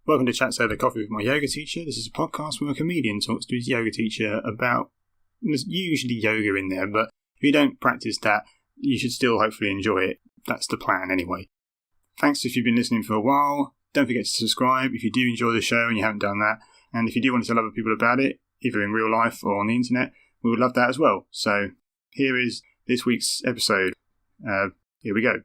Welcome to Chats Over Coffee with my yoga teacher. This is a podcast where a comedian talks to his yoga teacher about, there's usually yoga in there, but if you don't practice that, you should still hopefully enjoy it. That's the plan anyway. Thanks if you've been listening for a while. Don't forget to subscribe if you do enjoy the show and you haven't done that. And if you do want to tell other people about it, either in real life or on the internet, we would love that as well. So here is this week's episode. Here we go.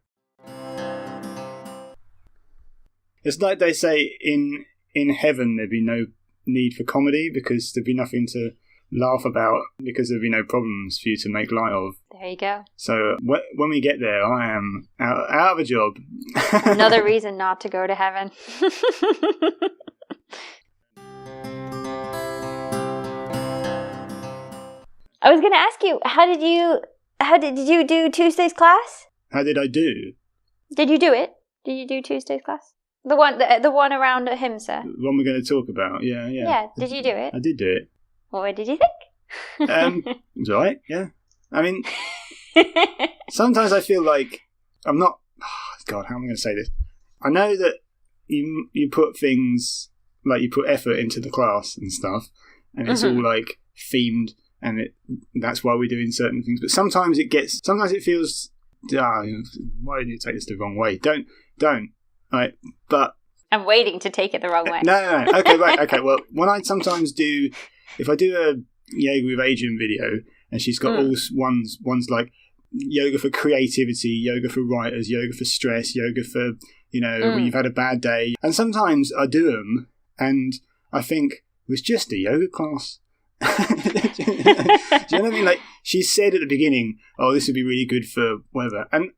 It's like they say in heaven there'd be no need for comedy because there'd be nothing to laugh about because there'd be no problems for you to make light of. There you go. So when we get there, I am out of a job. Another reason not to go to heaven. I was going to ask you, how did you do Tuesday's class? How did I do? Did you do it? Did you do Tuesday's class? The one around Ahimsa. The one we're going to talk about, yeah. Yeah, did you do it? I did do it. Well, what did you think? It was alright, yeah. I mean, sometimes I feel like I'm not... Oh, God, how am I going to say this? I know that you put things, like you put effort into the class and stuff, and it's all like themed, and that's why we're doing certain things. But sometimes it feels... why did you take this the wrong way? Don't. Right, but... I'm waiting to take it the wrong way. No. Okay, right. Okay, well, when I sometimes do... If I do a yoga with Adrian video, and she's got all ones like yoga for creativity, yoga for writers, yoga for stress, yoga for, when you've had a bad day. And sometimes I do them, and I think, it was just a yoga class. Do you know what I mean? Like, she said at the beginning, oh, this would be really good for whatever. And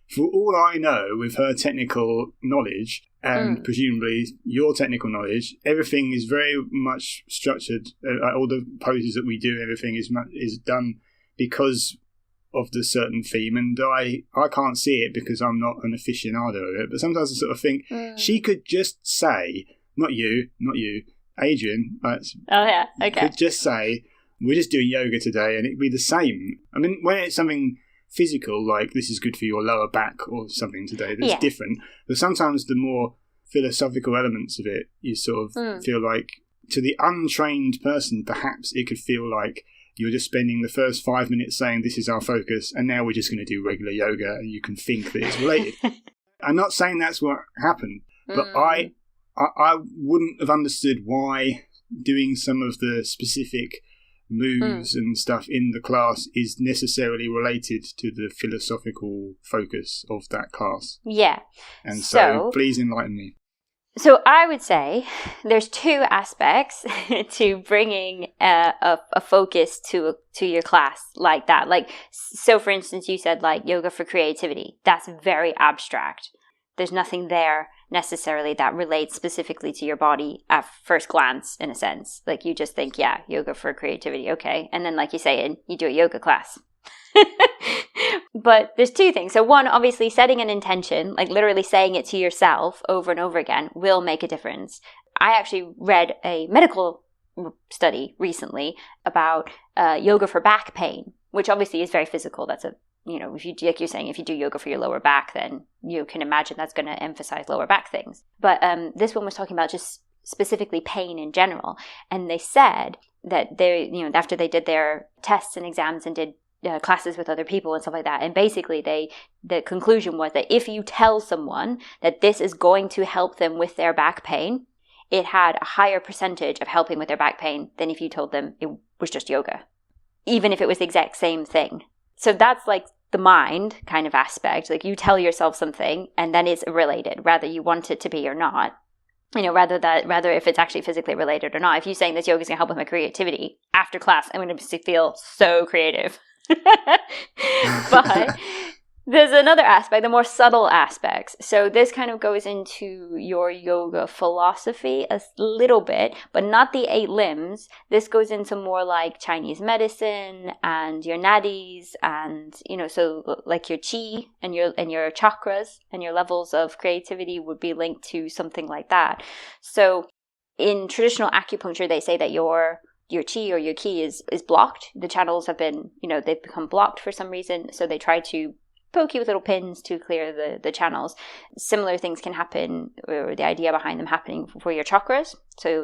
for all I know, with her technical knowledge and presumably your technical knowledge, everything is very much structured. All the poses that we do, everything is done because of the certain theme. And I can't see it because I'm not an aficionado of it. But sometimes I sort of think she could just say, not you, Adrian. Okay. Could just say, we're just doing yoga today, and it'd be the same. I mean, when it's something physical, like this is good for your lower back or something today, that's different. But sometimes the more philosophical elements of it, you sort of feel like, to the untrained person, perhaps it could feel like you're just spending the first 5 minutes saying this is our focus, and now we're just going to do regular yoga, and you can think that it's related. I'm not saying that's what happened, but I wouldn't have understood why doing some of the specific moves and stuff in the class is necessarily related to the philosophical focus of that class. Yeah. And so please enlighten me. So I would say there's two aspects to bringing a focus to your class like that. Like, so for instance, you said like yoga for creativity. That's very abstract. There's nothing there necessarily that relates specifically to your body at first glance, in a sense. Like, you just think, yeah, yoga for creativity, okay. And then, like you say, you do a yoga class. But there's two things. So one, obviously setting an intention, like literally saying it to yourself over and over again, will make a difference. I actually read a medical study recently about yoga for back pain, which obviously is very physical. That's if you, like you're saying, if you do yoga for your lower back, then you can imagine that's going to emphasize lower back things. But this one was talking about just specifically pain in general. And they said that they, after they did their tests and exams and did classes with other people and stuff like that, and basically the conclusion was that if you tell someone that this is going to help them with their back pain, it had a higher percentage of helping with their back pain than if you told them it was just yoga, even if it was the exact same thing. So that's like the mind kind of aspect. Like, you tell yourself something and then it's related, whether you want it to be or not. Rather if it's actually physically related or not. If you're saying this yoga is going to help with my creativity, after class, I'm going to feel so creative. But there's another aspect, the more subtle aspects. So this kind of goes into your yoga philosophy a little bit, but not the 8 limbs. This goes into more like Chinese medicine and your nadis, and so like your chi and your chakras and your levels of creativity would be linked to something like that. So in traditional acupuncture, they say that your chi or your ki is blocked. The channels have been, they've become blocked for some reason. So they try to poke you with little pins to clear the channels. Similar things can happen, or the idea behind them happening for your chakras. So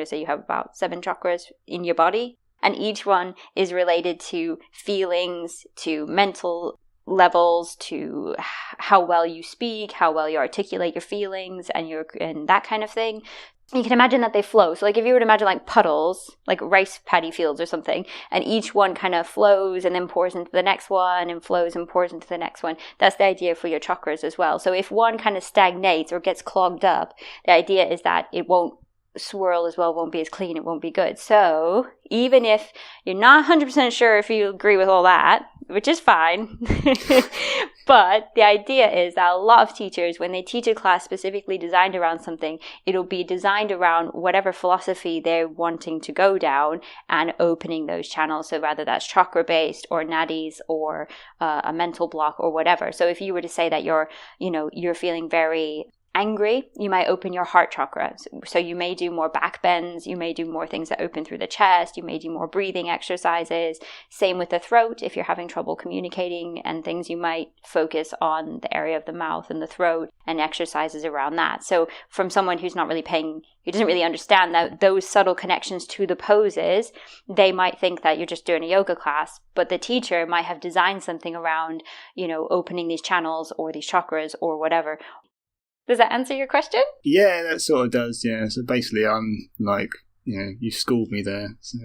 say you have about 7 chakras in your body, and each one is related to feelings, to mental levels, to how well you speak, how well you articulate your feelings, and that kind of thing. You can imagine that they flow. So like if you were to imagine like puddles, like rice paddy fields or something, and each one kind of flows and then pours into the next one and flows and pours into the next one. That's the idea for your chakras as well. So if one kind of stagnates or gets clogged up, the idea is that it won't swirl as well, won't be as clean, it won't be good. So even if you're not 100% sure if you agree with all that, which is fine, but the idea is that a lot of teachers, when they teach a class specifically designed around something, it'll be designed around whatever philosophy they're wanting to go down and opening those channels. So whether that's chakra based or nadis or a mental block or whatever. So if you were to say that you're feeling very angry, you might open your heart chakra. So you may do more back bends, you may do more things that open through the chest, you may do more breathing exercises. Same with the throat. If you're having trouble communicating and things, you might focus on the area of the mouth and the throat and exercises around that. So from someone who's not really who doesn't really understand those subtle connections to the poses, they might think that you're just doing a yoga class, but the teacher might have designed something around, opening these channels or these chakras or whatever. Does that answer your question? Yeah, that sort of does, yeah. So basically I'm like, you schooled me there. So.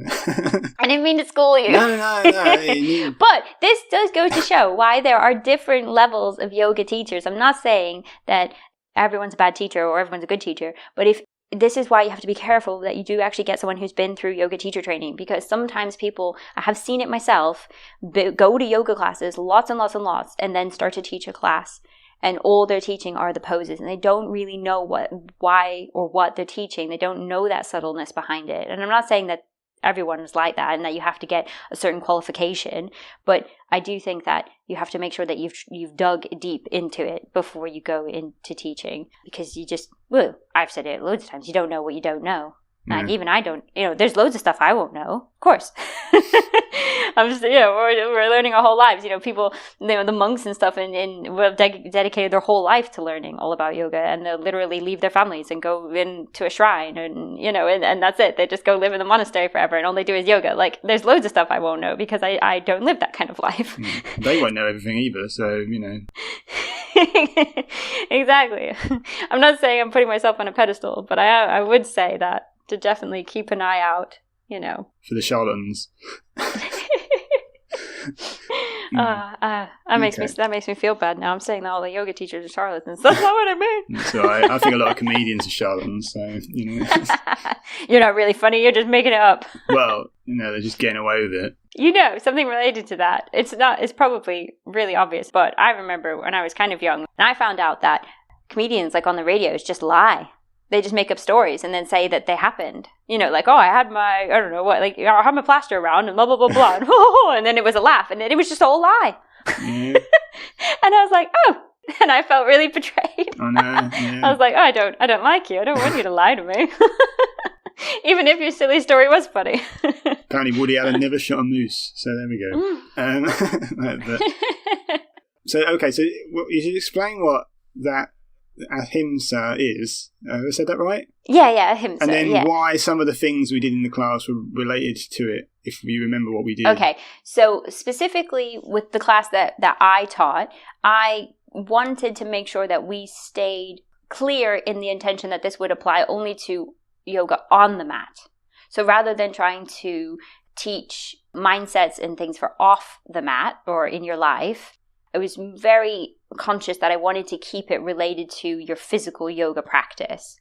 I didn't mean to school you. No. But this does go to show why there are different levels of yoga teachers. I'm not saying that everyone's a bad teacher or everyone's a good teacher, but this is why you have to be careful that you do actually get someone who's been through yoga teacher training, because sometimes people, I have seen it myself, go to yoga classes, lots and lots and lots, and then start to teach a class. And all they're teaching are the poses, and they don't really know why or what they're teaching. They don't know that subtleness behind it. And I'm not saying that everyone is like that and that you have to get a certain qualification, but I do think that you have to make sure that you've dug deep into it before you go into teaching, because I've said it loads of times, you don't know what you don't know. Like even I don't, there's loads of stuff I won't know, of course. I'm just, we're learning our whole lives. People, the monks and stuff, and will dedicated their whole life to learning all about yoga, and they'll literally leave their families and go into a shrine, and and that's it. They just go live in the monastery forever, and all they do is yoga. Like there's loads of stuff I won't know because I don't live that kind of life. They won't know everything either, so Exactly. I'm not saying I'm putting myself on a pedestal, but I would say that to definitely keep an eye out, for the charlatans. That makes me feel bad now. I'm saying that all the yoga teachers are charlatans. That's not what I mean. That's all right. I think a lot of comedians are charlatans, so You're not really funny. You're just making it up. Well, they're just getting away with it. Something related to that. It's probably really obvious, but I remember when I was kind of young, and I found out that comedians, like on the radios, just lie. They just make up stories and then say that they happened. Like, I had my, I don't know what, like, I had my plaster around and blah, blah, blah, blah. And then it was a laugh and then it was just all a lie. And I was like, oh. And I felt really betrayed. Oh, no. Yeah. I was like, I don't like you. I don't want you to lie to me. Even if your silly story was funny. Apparently Woody Allen never shot a moose. So there we go. So you should explain what that Ahimsa is. Have I said that right? Yeah, Ahimsa. And then why some of the things we did in the class were related to it, if you remember what we did. Okay, so specifically with the class that I taught, I wanted to make sure that we stayed clear in the intention that this would apply only to yoga on the mat. So rather than trying to teach mindsets and things for off the mat or in your life, I was very conscious that I wanted to keep it related to your physical yoga practice.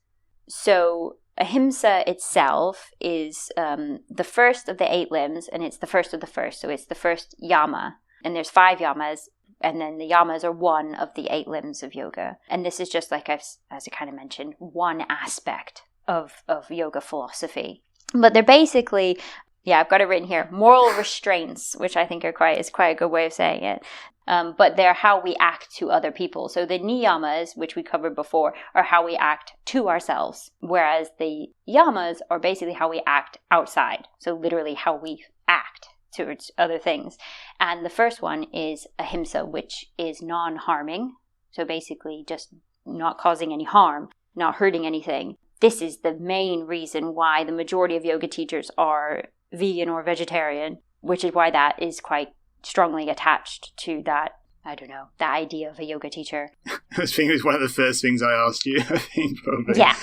So Ahimsa itself is the first of the 8 limbs, and it's the first of the first. So it's the first yama, and there's 5 yamas, and then the yamas are one of the 8 limbs of yoga. And this is just like, as I kind of mentioned, one aspect of yoga philosophy. But they're basically, I've got it written here, moral restraints, which I think is quite a good way of saying it. But they're how we act to other people. So the niyamas, which we covered before, are how we act to ourselves, whereas the yamas are basically how we act outside. So literally how we act towards other things. And the first one is Ahimsa, which is non-harming. So basically just not causing any harm, not hurting anything. This is the main reason why the majority of yoga teachers are vegan or vegetarian, which is why that is quite strongly attached to that, I don't know, the idea of a yoga teacher. I think it was one of the first things I asked you, I think, probably. Yeah.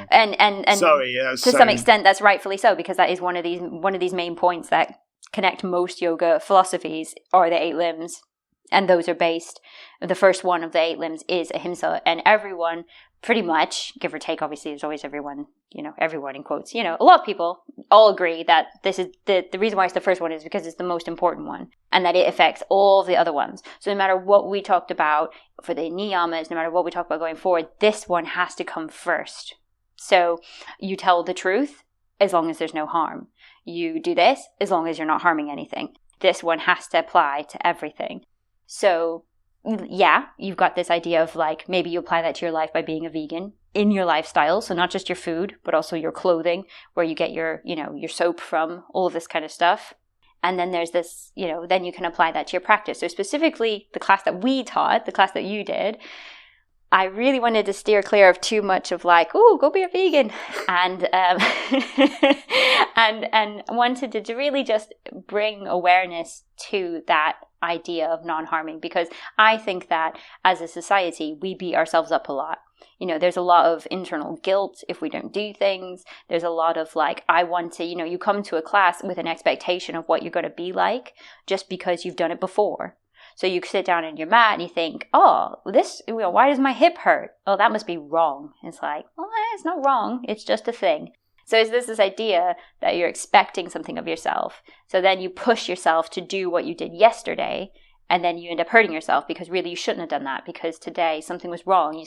And sorry, to some extent, that's rightfully so, because that is one of these main points that connect most yoga philosophies are the 8 limbs. And those are based, the first one of the 8 limbs is Ahimsa. And everyone, pretty much, give or take, obviously, there's always everyone in quotes, a lot of people all agree that this is the reason why it's the first one is because it's the most important one and that it affects all of the other ones. So no matter what we talked about for the niyamas, no matter what we talk about going forward, this one has to come first. So you tell the truth as long as there's no harm. You do this as long as you're not harming anything. This one has to apply to everything. So yeah, you've got this idea of like, maybe you apply that to your life by being a vegan in your lifestyle. So not just your food, but also your clothing, where you get your soap from, all of this kind of stuff. And then there's this, then you can apply that to your practice. So specifically the class that we taught, the class that you did, I really wanted to steer clear of too much of like, oh, go be a vegan. And and wanted to really just bring awareness to that idea of non-harming, because I think that as a society, we beat ourselves up a lot. There's a lot of internal guilt if we don't do things. There's a lot of like, I want to, you come to a class with an expectation of what you're going to be like just because you've done it before. So you sit down in your mat and you think, oh, why does my hip hurt? Oh, that must be wrong. It's like, well, it's not wrong. It's just a thing. So is this idea that you're expecting something of yourself? So then you push yourself to do what you did yesterday, and then you end up hurting yourself because really you shouldn't have done that, because today something was wrong. You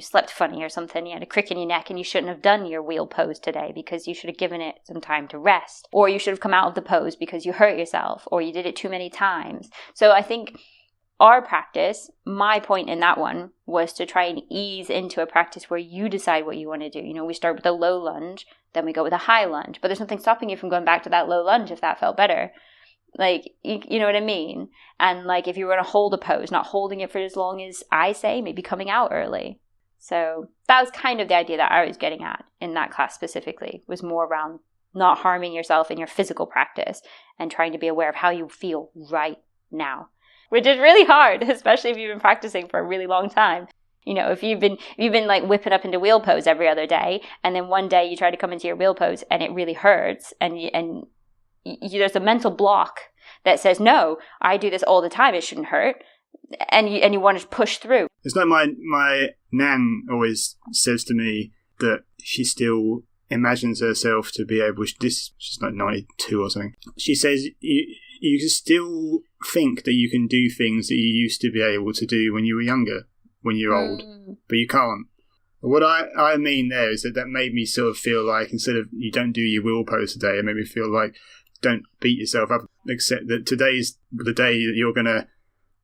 slept funny or something. You had a crick in your neck and you shouldn't have done your wheel pose today because you should have given it some time to rest. Or you should have come out of the pose because you hurt yourself, or you did it too many times. So I think our practice, my point in that one, was to try and ease into a practice where you decide what you want to do. We start with a low lunge, then we go with a high lunge. But there's nothing stopping you from going back to that low lunge if that felt better. Like, you know what I mean? And like, if you were going to hold a pose, not holding it for as long as I say, maybe coming out early. So that was kind of the idea that I was getting at in that class specifically, was more around not harming yourself in your physical practice and trying to be aware of how you feel right now. Which is really hard, especially if you've been practicing for a really long time. If you've been like whipping up into wheel pose every other day, and then one day you try to come into your wheel pose and it really hurts, and there's a mental block that says, no, I do this all the time, it shouldn't hurt, and you want to push through. It's like my nan always says to me that she still imagines herself to be able, she's like 92 or something. She says, you can still think that you can do things that you used to be able to do when you were younger, when you're old, but you can't. What I mean there is that made me sort of feel like, instead of you don't do your wheel pose today, it made me feel like, don't beat yourself up, except that today's the day that you're going to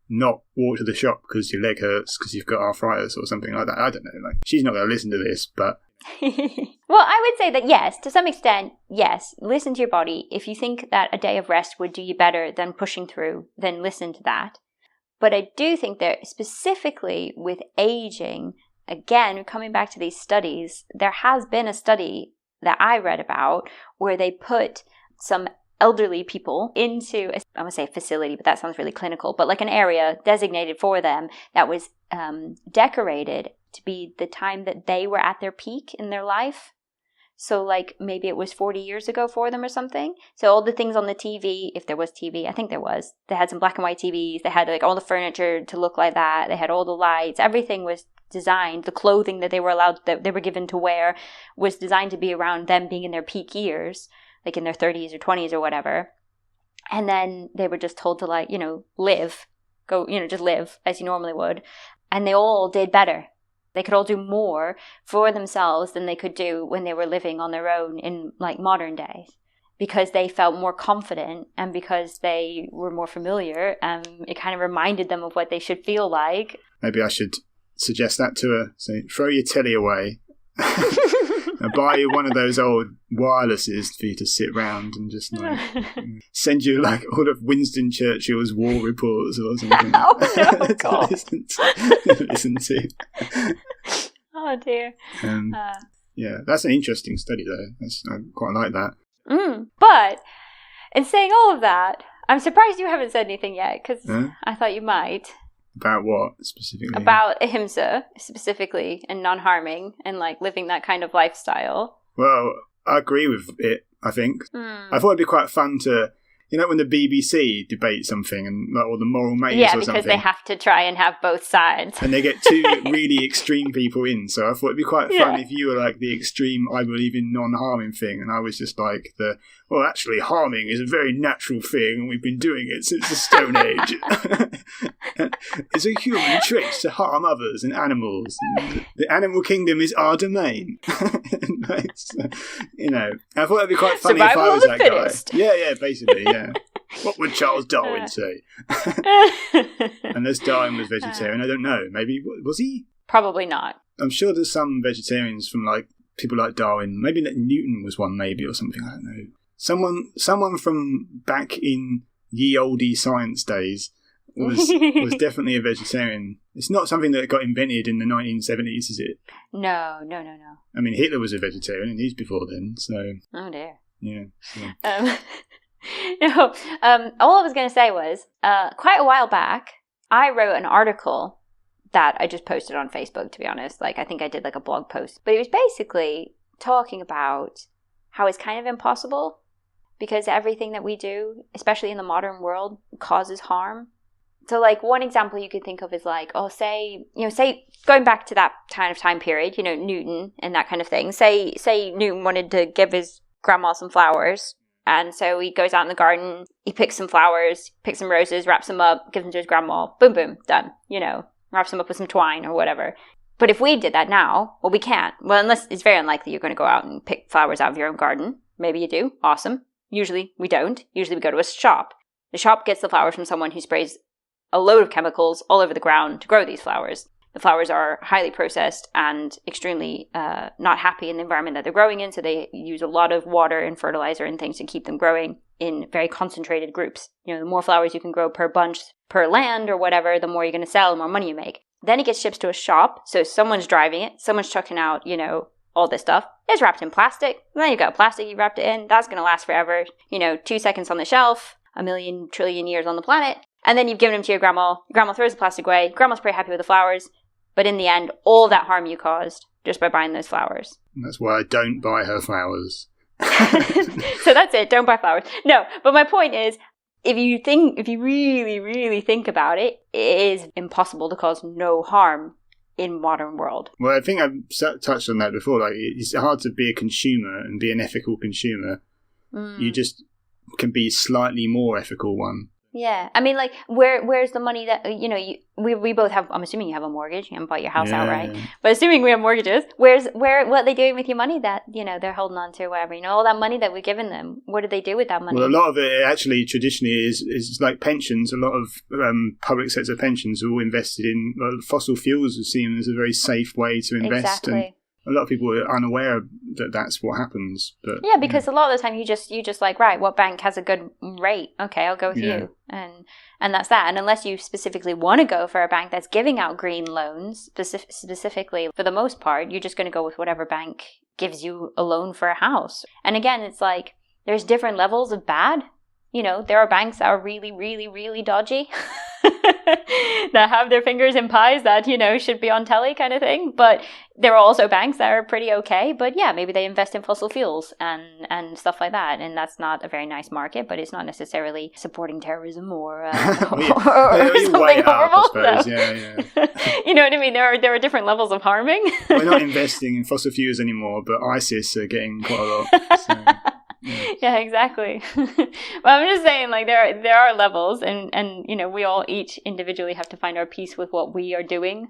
not walk to the shop because your leg hurts because you've got arthritis or something like that. I don't know. Like, she's not going to listen to this, but... Well, I would say that yes, to some extent, yes, listen to your body. If you think that a day of rest would do you better than pushing through, then listen to that. But I do think that specifically with aging, again, coming back to these studies, there has been a study that I read about where they put some elderly people into, I would say a facility, but that sounds really clinical, but like an area designated for them that was decorated to be the time that they were at their peak in their life. So like maybe it was 40 years ago for them or something. So all the things on the TV, if there was TV, I think there was, they had some black and white TVs. They had like all the furniture to look like that. They had all the lights. Everything was designed. The clothing that they were given to wear was designed to be around them being in their peak years, like in their 30s or 20s or whatever. And then they were just told to like, just live as you normally would. And they all did better. They could all do more for themselves than they could do when they were living on their own in like modern days, because they felt more confident and because they were more familiar, and it kind of reminded them of what they should feel like. Maybe I should suggest that to her. So throw your telly away. I'll buy you one of those old wirelesses for you to sit round and just like send you like all of Winston Churchill's war reports or something. Oh no, God. listen to. Oh dear. Yeah, that's an interesting study though. I quite like that. But in saying all of that, I'm surprised you haven't said anything yet, because I thought you might. About what specifically? About Ahimsa specifically, and non-harming, and like living that kind of lifestyle. Well, I agree with it, I think. I thought it'd be quite fun to, when the BBC debate something, and like, or the Moral Maze or something. Yeah, because they have to try and have both sides. And they get two really extreme people in, so I thought it'd be quite fun if you were like the extreme, I believe in non-harming thing, and I was just like well, actually, harming is a very natural thing, and we've been doing it since the Stone Age. It's a human trait to harm others and animals. And the animal kingdom is our domain. I thought it'd be quite funny Survival if I was of the that fittest. guy. Yeah, basically, yeah. What would Charles Darwin say? Unless Darwin was vegetarian, I don't know. Maybe, was he? Probably not. I'm sure there's some vegetarians from like people like Darwin. Maybe Newton was one, maybe, or something. I don't know. Someone from back in ye olde science days was definitely a vegetarian. It's not something that got invented in the 1970s, is it? No. I mean, Hitler was a vegetarian, and he's before then, so... Oh, dear. Yeah. So. All I was going to say was, quite a while back, I wrote an article that I just posted on Facebook, to be honest. Like, I think I did like a blog post. But it was basically talking about how it's kind of impossible, because everything that we do, especially in the modern world, causes harm. So, like, one example you could think of is like, say going back to that kind of time period, Newton and that kind of thing. Say Newton wanted to give his grandma some flowers, and so he goes out in the garden, he picks some flowers, picks some roses, wraps them up, gives them to his grandma. Boom, boom, done. Wraps them up with some twine or whatever. But if we did that now, well, we can't. Well, unless it's very unlikely you're going to go out and pick flowers out of your own garden. Maybe you do. Awesome. Usually we don't. Usually we go to a shop. The shop gets the flowers from someone who sprays a load of chemicals all over the ground to grow these flowers. The flowers are highly processed and extremely not happy in the environment that they're growing in, so they use a lot of water and fertilizer and things to keep them growing in very concentrated groups. The more flowers you can grow per bunch, per land or whatever, the more you're going to sell, the more money you make. Then it gets shipped to a shop, so someone's driving it, someone's chucking out, all this stuff. It's wrapped in plastic. And then you've got plastic you wrapped it in. That's going to last forever. 2 seconds on the shelf, 1,000,000 trillion years on the planet. And then you've given them to your grandma. Your grandma throws the plastic away. Grandma's pretty happy with the flowers. But in the end, all of that harm you caused just by buying those flowers. That's why I don't buy her flowers. So that's it. Don't buy flowers. No, but my point is, if you really, really think about it, it is impossible to cause no harm in modern world. Well, I think I've touched on that before. Like, it's hard to be a consumer and be an ethical consumer. You just can be slightly more ethical one. Yeah, I mean, like, where's the money that we both have? I'm assuming you have a mortgage. You haven't bought your house outright, but assuming we have mortgages, what are they doing with your money that they're holding on to, whatever? All that money that we've given them, what do they do with that money? Well, a lot of it actually traditionally is like pensions. A lot of public sector pensions are all invested in fossil fuels. Are seen as a very safe way to invest. Exactly. And a lot of people are unaware that that's what happens. But yeah, because a lot of the time you just like, right, what bank has a good rate? Okay, I'll go with you, and that's that. And unless you specifically want to go for a bank that's giving out green loans, specifically, for the most part, you're just going to go with whatever bank gives you a loan for a house. And again, it's like there's different levels of bad. There are banks that are really, really, really dodgy. That have their fingers in pies that, should be on telly kind of thing. But there are also banks that are pretty okay. But yeah, maybe they invest in fossil fuels and stuff like that. And that's not a very nice market, but it's not necessarily supporting terrorism or, or something horrible. Yeah. You know what I mean? There are different levels of harming. We're not investing in fossil fuels anymore, but ISIS are getting quite a lot. So. Yeah, exactly. Well, I'm just saying, like, there are levels, and we all each individually have to find our peace with what we are doing,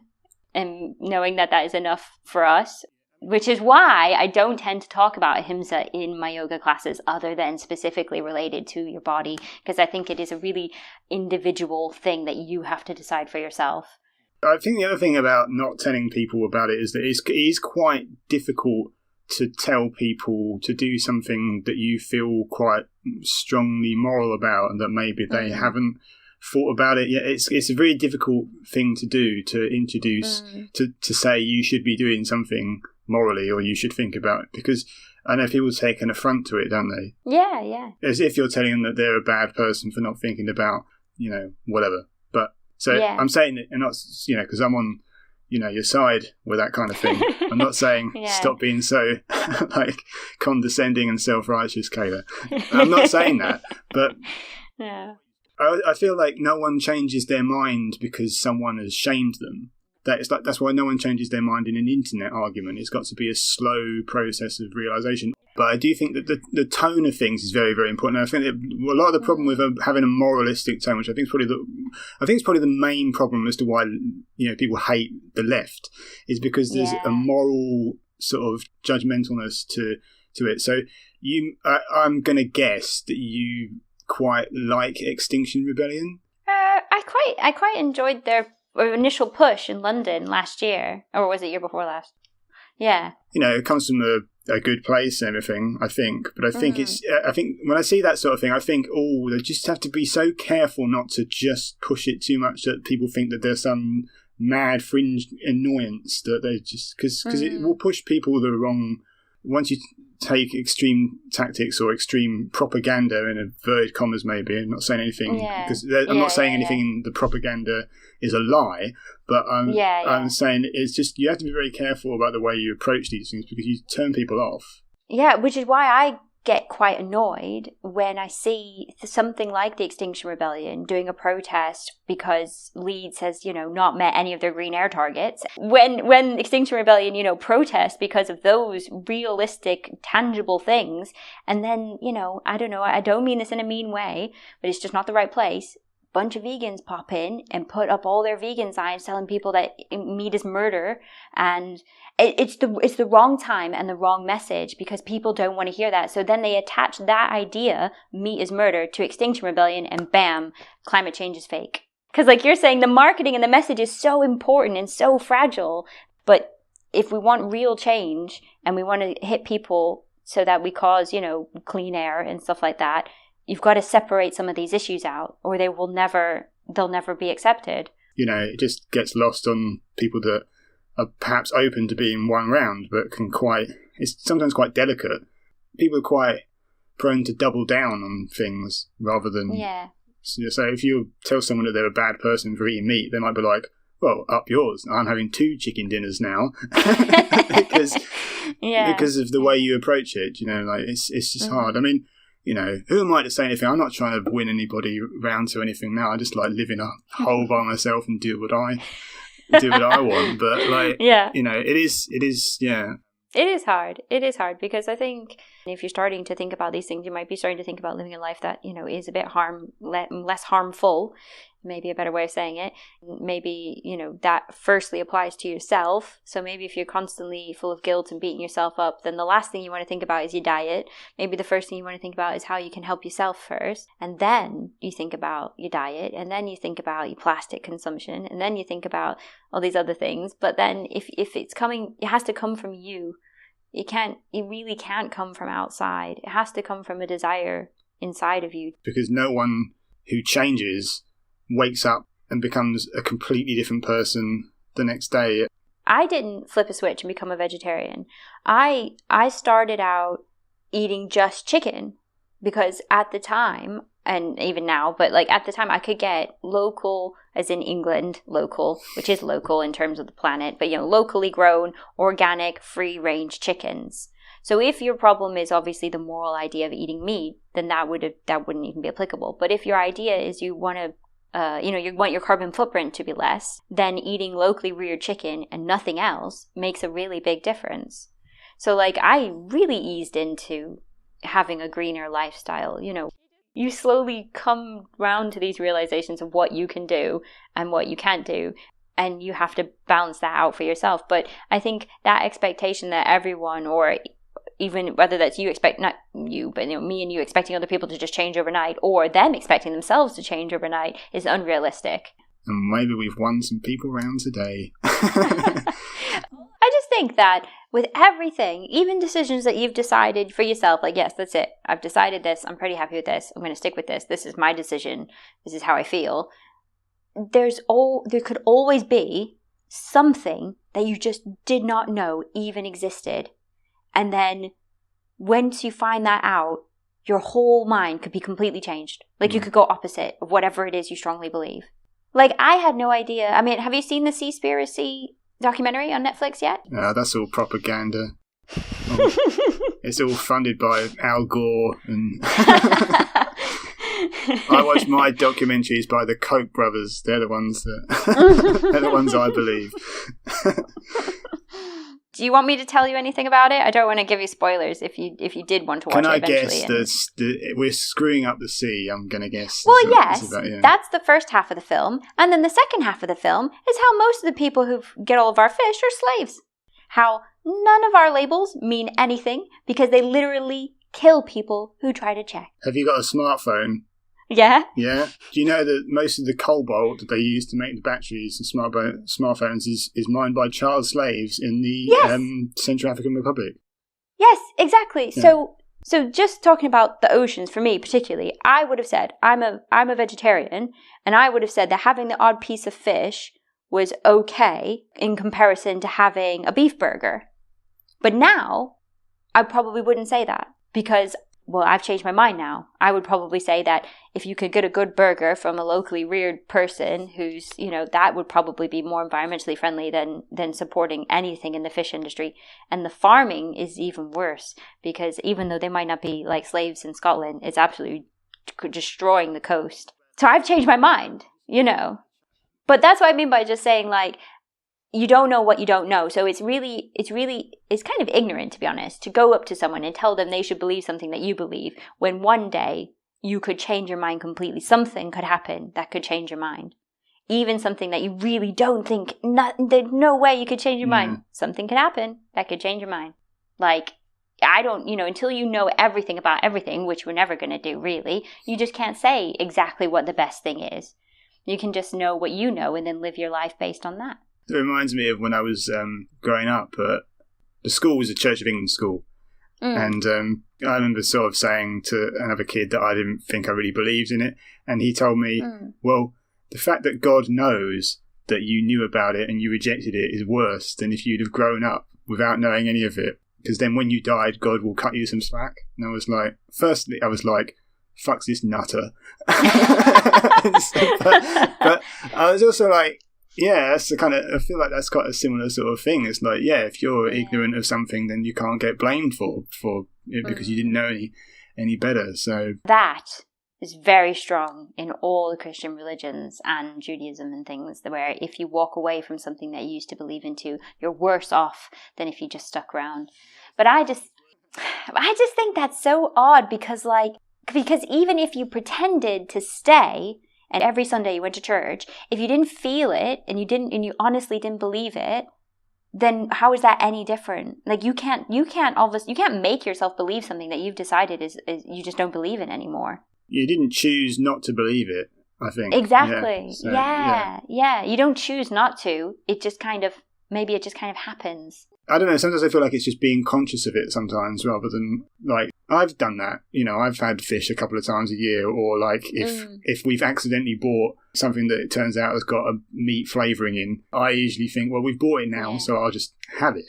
and knowing that is enough for us. Which is why I don't tend to talk about Ahimsa in my yoga classes, other than specifically related to your body, because I think it is a really individual thing that you have to decide for yourself. I think the other thing about not telling people about it is that it is quite difficult to tell people to do something that you feel quite strongly moral about and that maybe they haven't thought about it yet. It's a very difficult thing to do, to introduce, to say you should be doing something morally or you should think about it, because I know people take an affront to it, don't they? Yeah. As if you're telling them that they're a bad person for not thinking about, whatever. But so I'm saying it, and not, because I'm on, your side with that kind of thing. I'm not saying stop being so like condescending and self-righteous, Kayla. I'm not saying that, but I feel like no one changes their mind because someone has shamed them. That's why no one changes their mind in an internet argument. It's got to be a slow process of realisation. But I do think that the tone of things is very, very important. And I think that a lot of the problem with having a moralistic tone, which I think is probably the main problem as to why people hate the left, is because there's a moral sort of judgmentalness to it. So I'm going to guess that you quite like Extinction Rebellion. I quite enjoyed their initial push in London last year, or was it year before last? Yeah. It comes from a good place and everything, I think. But I think I think when I see that sort of thing, I think, they just have to be so careful not to just push it too much that people think that there's some mad fringe annoyance that they just, because it will push people the wrong. Once you take extreme tactics or extreme propaganda in inverted commas, maybe I'm not saying anything because I'm not saying anything in the propaganda is a lie, but I'm saying it's just you have to be very careful about the way you approach these things because you turn people off. Yeah, which is why I get quite annoyed when I see something like the Extinction Rebellion doing a protest because Leeds has, not met any of their green air targets. When Extinction Rebellion, protest because of those realistic, tangible things, and then, I don't know, I don't mean this in a mean way, but it's just not the right place. Bunch of vegans pop in and put up all their vegan signs telling people that meat is murder, and it's the wrong time and the wrong message because people don't want to hear that. So then they attach that idea, meat is murder, to Extinction Rebellion, and bam, climate change is fake. Because like you're saying, the marketing and the message is so important and so fragile. But if we want real change and we want to hit people so that we cause, clean air and stuff like that, you've got to separate some of these issues out, or they'll never be accepted. It just gets lost on people that are perhaps open to being one round, but it's sometimes quite delicate. People are quite prone to double down on things rather than... Yeah. So if you tell someone that they're a bad person for eating meat, they might be like, well, up yours. I'm having 2 chicken dinners now. because of the way you approach it, it's just hard. I mean, who am I to say anything? I'm not trying to win anybody round to anything now. I just like live in a hole by myself and do what I want. But it is. It is hard. It is hard because I think if you're starting to think about these things, you might be starting to think about living a life that, is a bit less harmful, maybe a better way of saying it. Maybe, that firstly applies to yourself. So maybe if you're constantly full of guilt and beating yourself up, then the last thing you want to think about is your diet. Maybe the first thing you want to think about is how you can help yourself first. And then you think about your diet, and then you think about your plastic consumption, and then you think about all these other things. But then if it's coming, it has to come from you. It really can't come from outside. It has to come from a desire inside of you. Because no one who changes wakes up and becomes a completely different person the next day. I didn't flip a switch and become a vegetarian. I started out eating just chicken because at the time, and even now, but like at the time I could get local, as in England, local, which is local in terms of the planet, but locally grown, organic, free-range chickens. So if your problem is obviously the moral idea of eating meat, then that wouldn't even be applicable. But if your idea is you want to you want your carbon footprint to be less, then eating locally reared chicken and nothing else makes a really big difference. So like I really eased into having a greener lifestyle. You slowly come round to these realizations of what you can do and what you can't do, and you have to balance that out for yourself. But I think that expectation that everyone, or even whether that's you expect, not you, but me and you expecting other people to just change overnight, or them expecting themselves to change overnight, is unrealistic. And maybe we've won some people round today. I just think that with everything, even decisions that you've decided for yourself, like, yes, that's it. I've decided this. I'm pretty happy with this. I'm going to stick with this. This is my decision. This is how I feel. There could always be something that you just did not know even existed. And then once you find that out, your whole mind could be completely changed. Like, you could go opposite of whatever it is you strongly believe. Like, I had no idea. I mean, have you seen the Seaspiracy documentary on Netflix yet? That's all propaganda. It's all funded by Al Gore. And I watch my documentaries by the Koch brothers. They're the ones they're the ones I believe. Do you want me to tell you anything about it? I don't want to give you spoilers if you did want to watch it eventually. Can I guess we're screwing up the sea, I'm going to guess. Well, yes. That's the first half of the film. And then the second half of the film is how most of the people who get all of our fish are slaves. How none of our labels mean anything because they literally kill people who try to check. Have you got a smartphone? Yeah. Yeah. Do you know that most of the cobalt that they use to make the batteries and smartphones is mined by child slaves in the Central African Republic? Yes, exactly. Yeah. So just talking about the oceans, for me particularly, I would have said, I'm a vegetarian, and I would have said that having the odd piece of fish was okay in comparison to having a beef burger. But now, I probably wouldn't say that because, well, I've changed my mind now. I would probably say that if you could get a good burger from a locally reared person who's, that would probably be more environmentally friendly than supporting anything in the fish industry. And the farming is even worse because even though they might not be like slaves in Scotland, it's absolutely destroying the coast. So I've changed my mind, But that's what I mean by just saying, like, you don't know what you don't know. So it's kind of ignorant, to be honest, to go up to someone and tell them they should believe something that you believe when one day you could change your mind completely. Something could happen that could change your mind. Even something that you really don't think, there's no way you could change your mind. Something could happen that could change your mind. Like, I don't, until you know everything about everything, which we're never going to do, really, you just can't say exactly what the best thing is. You can just know what you know and then live your life based on that. It reminds me of when I was growing up. The school was a Church of England school. And I remember sort of saying to another kid that I didn't think I really believed in it. And he told me, well, the fact that God knows that you knew about it and you rejected it is worse than if you'd have grown up without knowing any of it. Because then when you died, God will cut you some slack. And I was like, firstly, fuck this nutter. but I was also like, yeah, that's the kind of, I feel like that's quite a similar sort of thing. It's like, yeah, if you're ignorant of something, then you can't get blamed for it because you didn't know any better. So that is very strong in all the Christian religions and Judaism and things, where if you walk away from something that you used to believe into, you're worse off than if you just stuck around. But I just think that's so odd because even if you pretended to stay and every Sunday you went to church, if you didn't feel it and you honestly didn't believe it, then how is that any different? Like, you can't make yourself believe something that you've decided is you just don't believe in anymore. You didn't choose not to believe it, I think. Exactly. Yeah. You don't choose not to. It just kind of happens. I don't know, sometimes I feel like it's just being conscious of it sometimes rather than, like, I've done that. I've had fish a couple of times a year, or like if we've accidentally bought something that it turns out has got a meat flavouring in, I usually think, well, we've bought it now, so I'll just have it.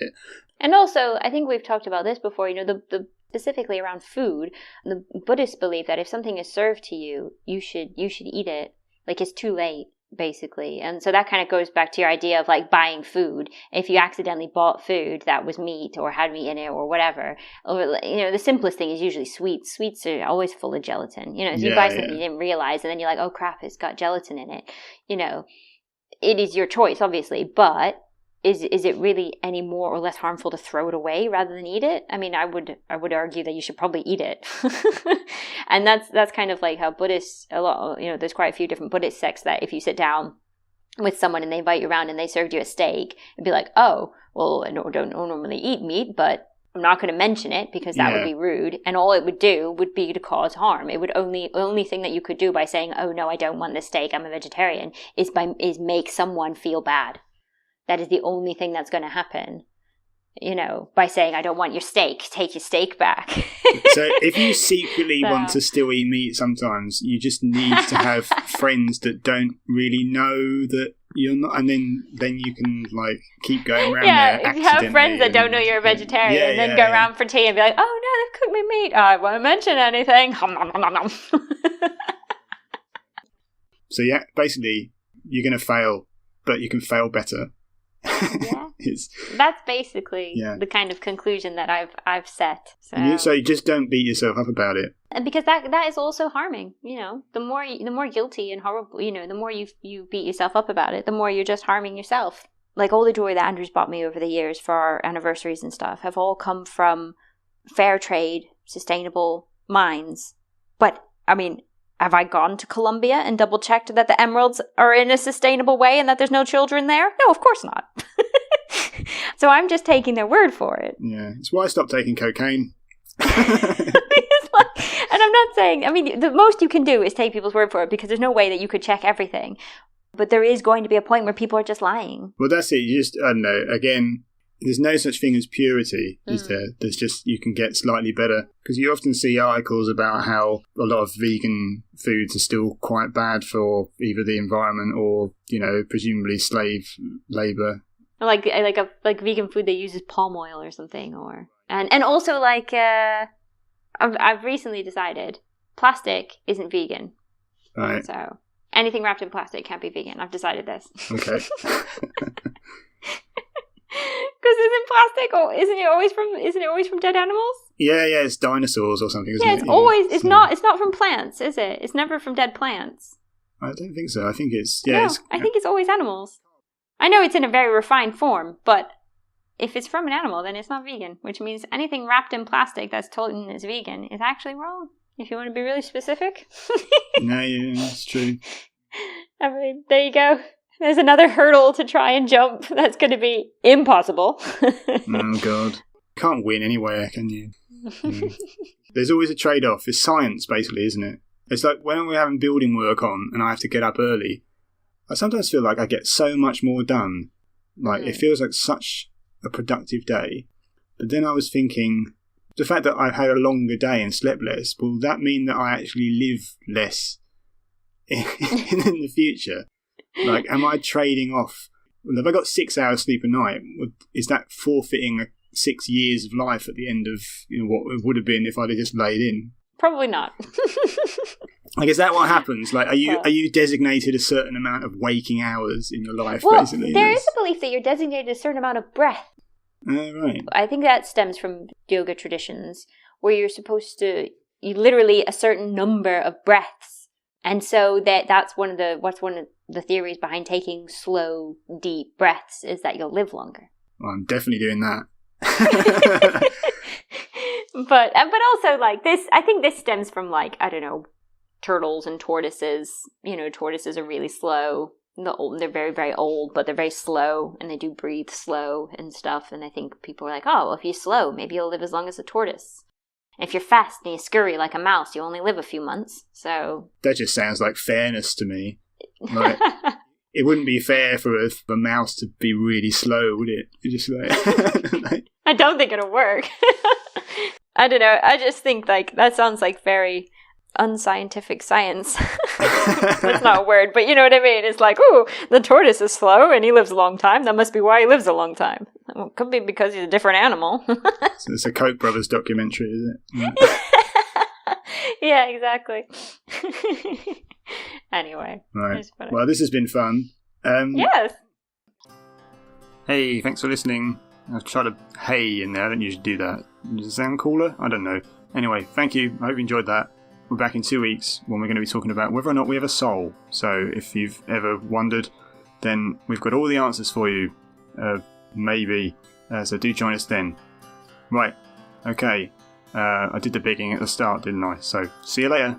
And also, I think we've talked about this before, the specifically around food, the Buddhists believe that if something is served to you, you should eat it. Like, it's too late, basically. And so that kind of goes back to your idea of like buying food. If you accidentally bought food that was meat or had meat in it or whatever, or the simplest thing is usually sweets. Sweets are always full of gelatin. So you buy something you didn't realize, and then you're like, oh crap, it's got gelatin in it. It is your choice, obviously, but is it really any more or less harmful to throw it away rather than eat it? I mean, I would argue that you should probably eat it. And that's kind of like how Buddhists, there's quite a few different Buddhist sects that if you sit down with someone and they invite you around and they served you a steak, it'd be like, oh, well, I don't normally eat meat, but I'm not going to mention it because that would be rude. And all it would do would be to cause harm. It would only thing that you could do by saying, oh no, I don't want this steak, I'm a vegetarian, is make someone feel bad. That is the only thing that's going to happen. by saying, I don't want your steak, take your steak back. So if you secretly want to still eat meat sometimes, you just need to have friends that don't really know that you're not, and then you can like keep going around there. Yeah, if you have friends that don't know you're a vegetarian, and then go around for tea and be like, oh no, they've cooked me meat. I won't mention anything. So yeah, basically, you're going to fail, but you can fail better. Yeah, that's basically the kind of conclusion that I've set. So you just don't beat yourself up about it, and because that is also harming. The more guilty and horrible, the more you beat yourself up about it, the more you're just harming yourself. Like all the jewelry that Andrew's bought me over the years for our anniversaries and stuff have all come from fair trade, sustainable mines. But I mean, have I gone to Colombia and double checked that the emeralds are in a sustainable way and that there's no children there? No, of course not. So I'm just taking their word for it. Yeah, it's why I stopped taking cocaine. And I'm not saying, the most you can do is take people's word for it, because there's no way that you could check everything. But there is going to be a point where people are just lying. Well, that's it. You just, I don't know, again, there's no such thing as purity, is there? There's just, you can get slightly better. Because you often see articles about how a lot of vegan foods are still quite bad for either the environment or, presumably slave labour. Like vegan food that uses palm oil or something, and also like I've recently decided plastic isn't vegan. Right. So anything wrapped in plastic can't be vegan. I've decided this. Okay. Because isn't plastic? Oh, isn't it always from dead animals? Yeah, it's dinosaurs or something, isn't it? It's always. It's not. It's not from plants, is it? It's never from dead plants. I don't think so. I think it's I think it's always animals. I know it's in a very refined form, but if it's from an animal, then it's not vegan, which means anything wrapped in plastic that's told is vegan is actually wrong, if you want to be really specific. No, yeah, it's true. There you go. There's another hurdle to try and jump that's going to be impossible. Oh, God. Can't win anywhere, can you? There's always a trade-off. It's science, basically, isn't it? It's like when we're having building work on and I have to get up early, I sometimes feel like I get so much more done. Like, it feels like such a productive day. But then I was thinking, the fact that I've had a longer day and slept less, will that mean that I actually live less in the future? Like, am I trading off? Well, if I got 6 hours sleep a night, is that forfeiting 6 years of life at the end of what it would have been if I'd have just laid in? Probably not. Like, is that what happens? Like, are you designated a certain amount of waking hours in your life? Well, basically? There is a belief that you're designated a certain amount of breath. Right. I think that stems from yoga traditions, where you're supposed to, literally a certain number of breaths, and so that's one of the theories behind taking slow, deep breaths is that you'll live longer. Well, I'm definitely doing that. But also like this, I think this stems from like, I don't know, turtles and tortoises. Tortoises are really slow. They're very, very old, but they're very slow, and they do breathe slow and stuff. And I think people are like, oh, well, if you're slow, maybe you'll live as long as a tortoise. If you're fast and you scurry like a mouse, you only live a few months. So that just sounds like fairness to me. Like, it wouldn't be fair for a mouse to be really slow, would it? Just like I don't think it'll work. I don't know. I just think like that sounds like very unscientific science. That's not a word, but you know what I mean. It's like, ooh, the tortoise is slow and he lives a long time. That must be why he lives a long time. Well, it could be because he's a different animal. So it's a Koch brothers documentary, is it? Yeah, exactly. Anyway. Right. Well, this has been fun. Yes. Hey, thanks for listening. I've tried a hey in there. I don't usually do that. Does it sound cooler? I don't know. Anyway, thank you. I hope you enjoyed that. We're back in 2 weeks when we're going to be talking about whether or not we have a soul. So if you've ever wondered, then we've got all the answers for you. Maybe. So do join us then. Right. Okay. I did the bigging at the start, didn't I? So see you later.